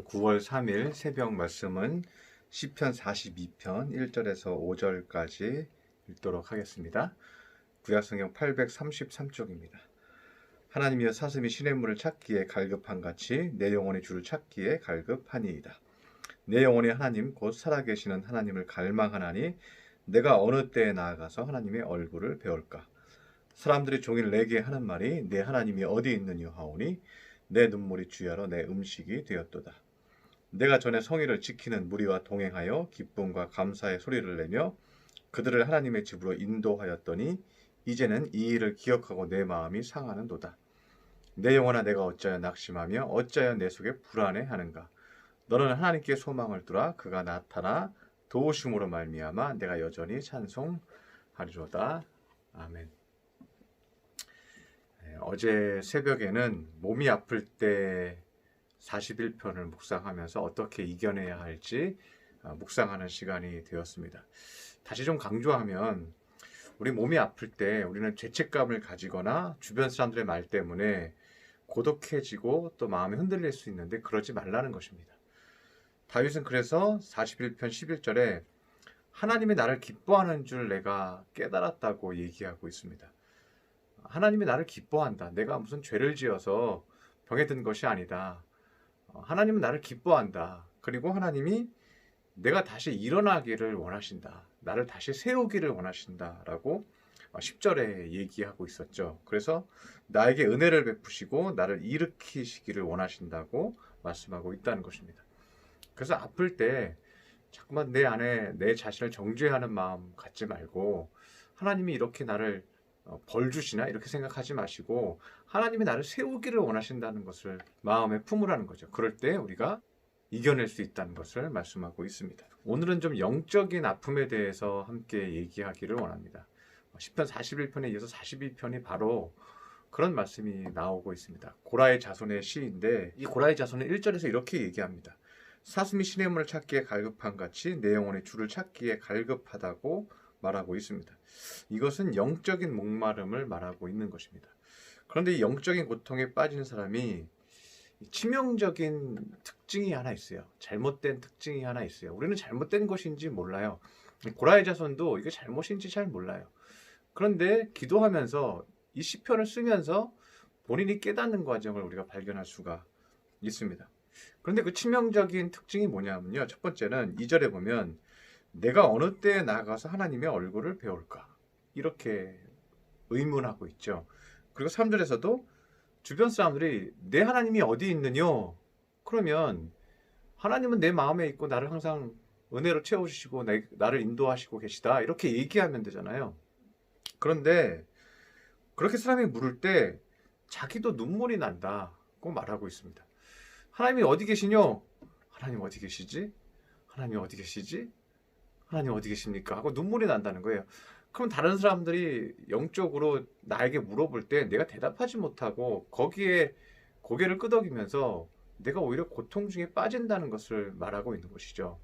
9월 3일 새벽 말씀은 시편 42편 1절에서 5절까지 읽도록 하겠습니다. 구약성경 833쪽입니다. 하나님이여 사슴이 시냇물을 찾기에 갈급한 같이 내 영혼이 주를 찾기에 갈급하니이다. 내 영혼이 하나님 곧 살아계시는 하나님을 갈망하나니 내가 어느 때에 나아가서 하나님의 얼굴을 배울까. 사람들이 종일 내게 하는 말이 내 하나님이 어디 있느냐 하오니 내 눈물이 주야로 내 음식이 되었도다. 내가 전에 성의를 지키는 무리와 동행하여 기쁨과 감사의 소리를 내며 그들을 하나님의 집으로 인도하였더니 이제는 이 일을 기억하고 내 마음이 상하는도다. 내 영혼아 내가 어찌하여 낙심하며 어찌하여 내 속에 불안해하는가. 너는 하나님께 소망을 두라. 그가 나타나 도우심으로 말미암아 내가 여전히 찬송하리로다. 아멘. 어제 새벽에는 몸이 아플 때 41편을 묵상하면서 어떻게 이겨내야 할지 묵상하는 시간이 되었습니다. 다시 좀 강조하면 우리 몸이 아플 때 우리는 죄책감을 가지거나 주변 사람들의 말 때문에 고독해지고 또 마음이 흔들릴 수 있는데 그러지 말라는 것입니다. 다윗은 그래서 41편 11절에 하나님이 나를 기뻐하는 줄 내가 깨달았다고 얘기하고 있습니다. 하나님이 나를 기뻐한다. 내가 무슨 죄를 지어서 병에 든 것이 아니다. 하나님은 나를 기뻐한다. 그리고 하나님이 내가 다시 일어나기를 원하신다. 나를 다시 세우기를 원하신다. 라고 10절에 얘기하고 있었죠. 그래서 나에게 은혜를 베푸시고 나를 일으키시기를 원하신다고 말씀하고 있다는 것입니다. 그래서 아플 때 자꾸만 내 안에 내 자신을 정죄하는 마음 갖지 말고 하나님이 이렇게 나를 벌 주시나 이렇게 생각하지 마시고 하나님이 나를 세우기를 원하신다는 것을 마음에 품으라는 거죠. 그럴 때 우리가 이겨낼 수 있다는 것을 말씀하고 있습니다. 오늘은 좀 영적인 아픔에 대해서 함께 얘기하기를 원합니다. 시편 41편에 이어서 42편이 바로 그런 말씀이 나오고 있습니다. 고라의 자손의 시인데 이 고라의 자손은 1절에서 이렇게 얘기합니다. 사슴이 시냇물을 찾기에 갈급한 같이 내 영혼이 주를 찾기에 갈급하다고 말하고 있습니다. 이것은 영적인 목마름을 말하고 있는 것입니다. 그런데 이 영적인 고통에 빠진 사람이 치명적인 특징이 하나 있어요. 잘못된 특징이 하나 있어요. 우리는 잘못된 것인지 몰라요. 고라의 자손도 이게 잘못인지 잘 몰라요. 그런데 기도하면서 이 시편을 쓰면서 본인이 깨닫는 과정을 우리가 발견할 수가 있습니다. 그런데 그 치명적인 특징이 뭐냐면요. 첫 번째는 2절에 보면 내가 어느 때에 나가서 하나님의 얼굴을 배울까? 이렇게 의문하고 있죠. 그리고 3절에서도 주변 사람들이 내 하나님이 어디 있느냐? 그러면 하나님은 내 마음에 있고 나를 항상 은혜로 채워주시고 나를 인도하시고 계시다. 이렇게 얘기하면 되잖아요. 그런데 그렇게 사람이 물을 때 자기도 눈물이 난다고 말하고 있습니다. 하나님이 어디 계시뇨? 하나님 어디 계시지? 하나님 어디 계시지? 하나님 어디 계십니까? 하고 눈물이 난다는 거예요. 그럼 다른 사람들이 영적으로 나에게 물어볼 때 내가 대답하지 못하고 거기에 고개를 끄덕이면서 내가 오히려 고통 중에 빠진다는 것을 말하고 있는 것이죠.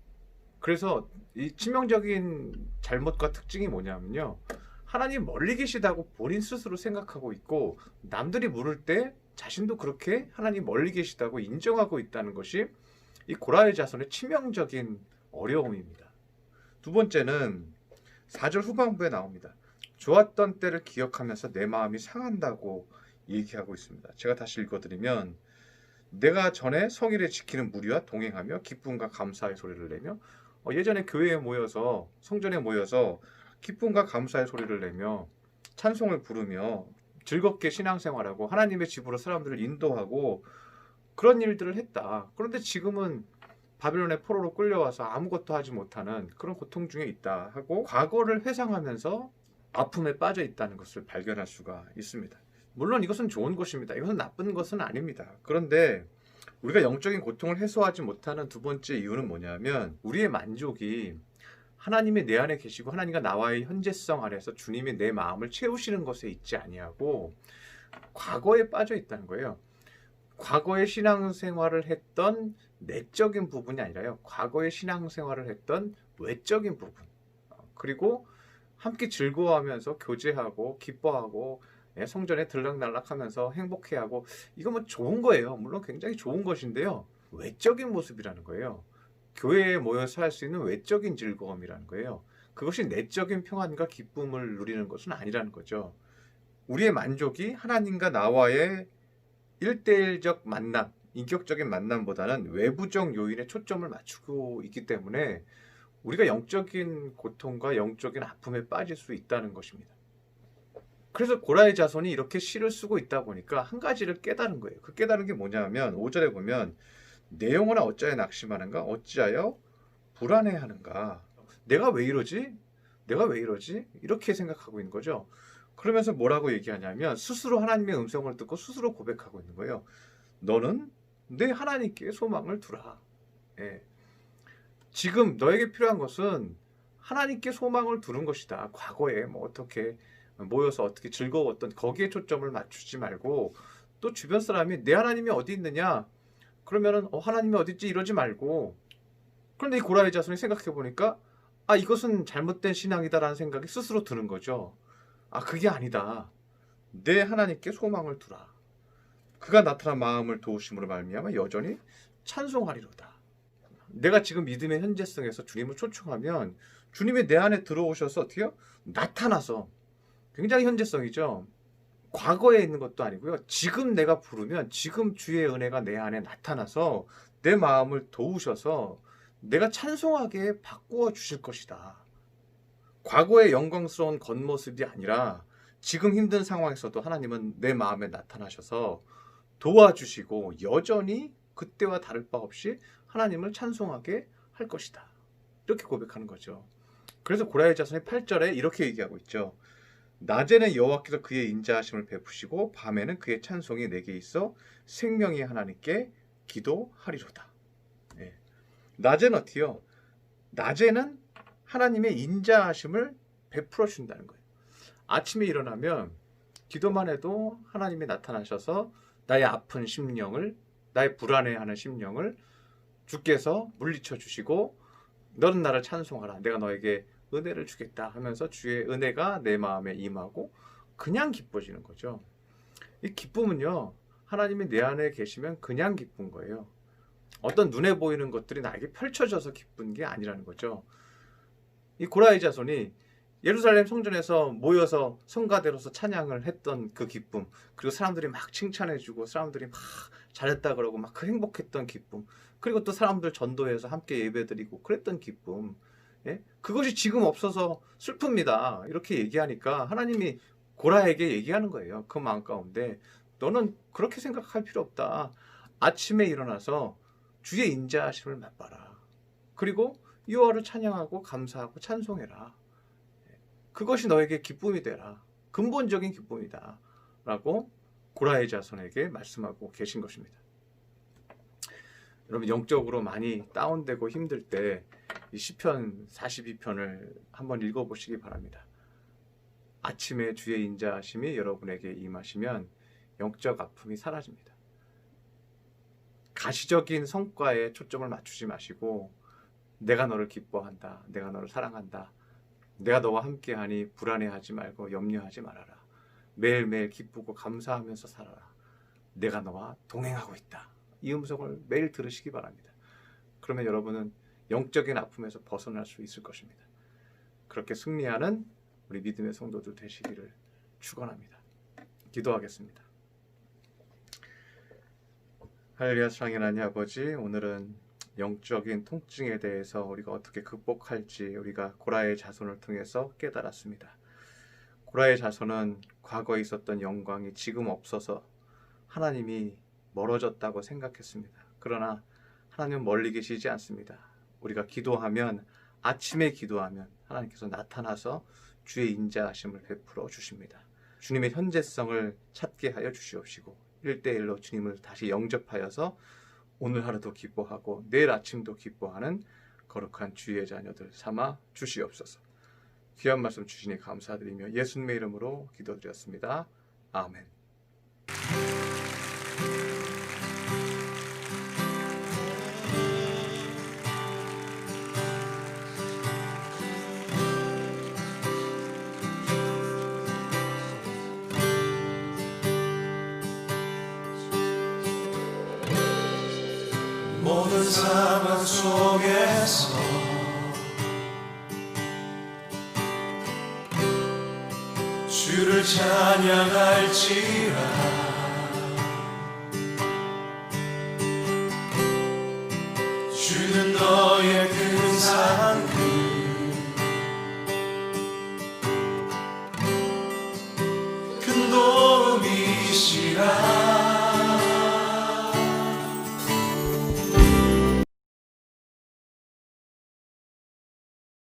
그래서 이 치명적인 잘못과 특징이 뭐냐면요. 하나님 멀리 계시다고 본인 스스로 생각하고 있고 남들이 물을 때 자신도 그렇게 하나님 멀리 계시다고 인정하고 있다는 것이 이 고라의 자손의 치명적인 어려움입니다. 두 번째는 4절 후반부에 나옵니다. 좋았던 때를 기억하면서 내 마음이 상한다고 얘기하고 있습니다. 제가 다시 읽어드리면 내가 전에 성의를 지키는 무리와 동행하며 기쁨과 감사의 소리를 내며 예전에 교회에 모여서 성전에 모여서 기쁨과 감사의 소리를 내며 찬송을 부르며 즐겁게 신앙생활하고 하나님의 집으로 사람들을 인도하고 그런 일들을 했다. 그런데 지금은 바빌론의 포로로 끌려와서 아무것도 하지 못하는 그런 고통 중에 있다 하고 과거를 회상하면서 아픔에 빠져 있다는 것을 발견할 수가 있습니다. 물론 이것은 좋은 것입니다. 이것은 나쁜 것은 아닙니다. 그런데 우리가 영적인 고통을 해소하지 못하는 두 번째 이유는 뭐냐면 우리의 만족이 하나님이 내 안에 계시고 하나님과 나와의 현재성 안에서 주님이 내 마음을 채우시는 것에 있지 아니하고 과거에 빠져 있다는 거예요. 과거의 신앙생활을 했던 내적인 부분이 아니라요. 과거의 신앙생활을 했던 외적인 부분. 그리고 함께 즐거워하면서 교제하고 기뻐하고 성전에 들락날락하면서 행복해하고 이거 뭐 좋은 거예요. 물론 굉장히 좋은 것인데요. 외적인 모습이라는 거예요. 교회에 모여서 할 수 있는 외적인 즐거움이라는 거예요. 그것이 내적인 평안과 기쁨을 누리는 것은 아니라는 거죠. 우리의 만족이 하나님과 나와의 일대일적 만남, 인격적인 만남보다는 외부적 요인에 초점을 맞추고 있기 때문에 우리가 영적인 고통과 영적인 아픔에 빠질 수 있다는 것입니다. 그래서 고라의 자손이 이렇게 시를 쓰고 있다 보니까 한 가지를 깨달은 거예요. 그 깨달은 게 뭐냐면 5절에 보면 내 영혼아 어찌하여 낙심하는가? 어찌하여 불안해하는가? 내가 왜 이러지? 내가 왜 이러지? 이렇게 생각하고 있는 거죠. 그러면서 뭐라고 얘기하냐면 스스로 하나님의 음성을 듣고 스스로 고백하고 있는 거예요. 너는 내 하나님께 소망을 두라. 예. 지금 너에게 필요한 것은 하나님께 소망을 두는 것이다. 과거에 뭐 어떻게 모여서 어떻게 즐거웠던 거기에 초점을 맞추지 말고 또 주변 사람이 내 하나님이 어디 있느냐? 그러면은 하나님이 어디 있지 이러지 말고 그런데 이 고라의 자손이 생각해 보니까 이것은 잘못된 신앙이다라는 생각이 스스로 드는 거죠. 그게 아니다. 내 하나님께 소망을 두라. 그가 나타난 마음을 도우심으로 말미암아 여전히 찬송하리로다. 내가 지금 믿음의 현재성에서 주님을 초청하면 주님이 내 안에 들어오셔서 어떻게요? 나타나서 굉장히 현재성이죠. 과거에 있는 것도 아니고요. 지금 내가 부르면 지금 주의 은혜가 내 안에 나타나서 내 마음을 도우셔서 내가 찬송하게 바꾸어 주실 것이다. 과거의 영광스러운 겉모습이 아니라 지금 힘든 상황에서도 하나님은 내 마음에 나타나셔서 도와주시고 여전히 그때와 다를 바 없이 하나님을 찬송하게 할 것이다. 이렇게 고백하는 거죠. 그래서 고라의 자손이 8절에 이렇게 얘기하고 있죠. 낮에는 여호와께서 그의 인자하심을 베푸시고 밤에는 그의 찬송이 내게 있어 생명의 하나님께 기도하리로다. 네. 낮에는 어때요? 낮에는 하나님의 인자하심을 베풀어 준다는 거예요. 아침에 일어나면 기도만 해도 하나님이 나타나셔서 나의 아픈 심령을, 나의 불안해하는 심령을 주께서 물리쳐 주시고 너는 나를 찬송하라. 내가 너에게 은혜를 주겠다 하면서 주의 은혜가 내 마음에 임하고 그냥 기뻐지는 거죠. 이 기쁨은요. 하나님이 내 안에 계시면 그냥 기쁜 거예요. 어떤 눈에 보이는 것들이 나에게 펼쳐져서 기쁜 게 아니라는 거죠. 이 고라의 자손이 예루살렘 성전에서 모여서 성가대로서 찬양을 했던 그 기쁨, 그리고 사람들이 막 칭찬해주고 사람들이 막 잘했다 그러고 막 그 행복했던 기쁨, 그리고 또 사람들 전도해서 함께 예배드리고 그랬던 기쁨, 예? 그것이 지금 없어서 슬픕니다. 이렇게 얘기하니까 하나님이 고라에게 얘기하는 거예요. 그 마음 가운데 너는 그렇게 생각할 필요 없다. 아침에 일어나서 주의 인자하심을 맛봐라. 그리고 여호와를 찬양하고 감사하고 찬송해라. 그것이 너에게 기쁨이 되라. 근본적인 기쁨이다. 라고 고라의 자손에게 말씀하고 계신 것입니다. 여러분 영적으로 많이 다운되고 힘들 때 이 시편 42편을 한번 읽어보시기 바랍니다. 아침에 주의 인자하심이 여러분에게 임하시면 영적 아픔이 사라집니다. 가시적인 성과에 초점을 맞추지 마시고 내가 너를 기뻐한다. 내가 너를 사랑한다. 내가 너와 함께하니 불안해하지 말고 염려하지 말아라. 매일매일 기쁘고 감사하면서 살아라. 내가 너와 동행하고 있다. 이 음성을 매일 들으시기 바랍니다. 그러면 여러분은 영적인 아픔에서 벗어날 수 있을 것입니다. 그렇게 승리하는 우리 믿음의 성도들 되시기를 축원합니다. 기도하겠습니다. 할렐루야. 사랑의 하나님 아버지, 오늘은 영적인 통증에 대해서 우리가 어떻게 극복할지 우리가 고라의 자손을 통해서 깨달았습니다. 고라의 자손은 과거에 있었던 영광이 지금 없어서 하나님이 멀어졌다고 생각했습니다. 그러나 하나님은 멀리 계시지 않습니다. 우리가 기도하면, 아침에 기도하면 하나님께서 나타나서 주의 인자하심을 베풀어 주십니다. 주님의 현재성을 찾게 하여 주시옵시고 1대1로 주님을 다시 영접하여서 오늘 하루도 기뻐하고 내일 아침도 기뻐하는 거룩한 주의 자녀들 삼아 주시옵소서. 귀한 말씀 주시니 감사드리며 예수님의 이름으로 기도드렸습니다. 아멘. 어려운 상황 속에서 주를 찬양할지라. 주는 너의 큰 사랑 큰 도움이시라.